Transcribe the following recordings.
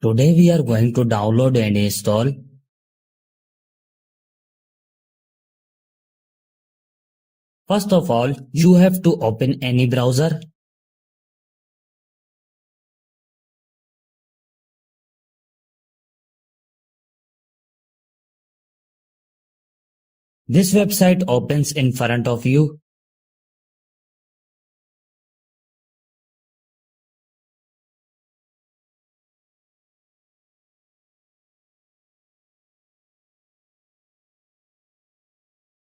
Today we are going to download and install First of all, you have to open any browser. This website opens in front of you.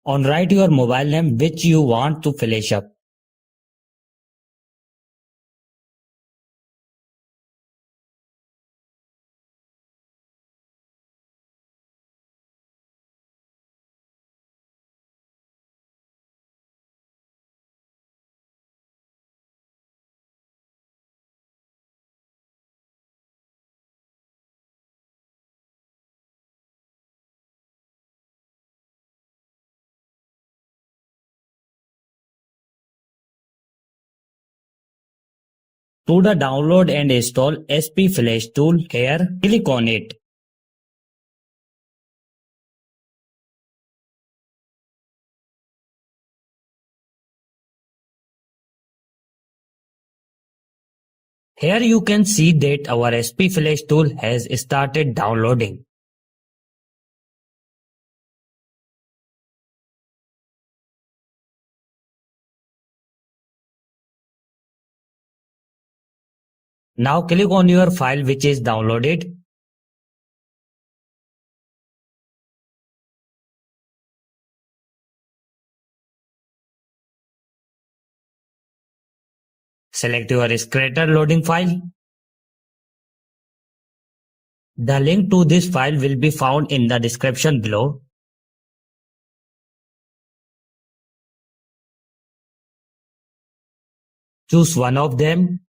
On write your mobile name which you want to flash up. To the download and install SP Flash tool here, click on it. Here you can see that our SP Flash tool has started downloading. Now click on your file which is downloaded. Select your Scratter loading file. The link to this file will be found in the description below. Choose one of them.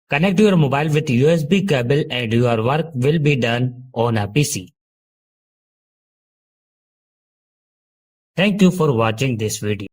Connect your mobile with USB cable and your work will be done on a PC. Thank you for watching this video.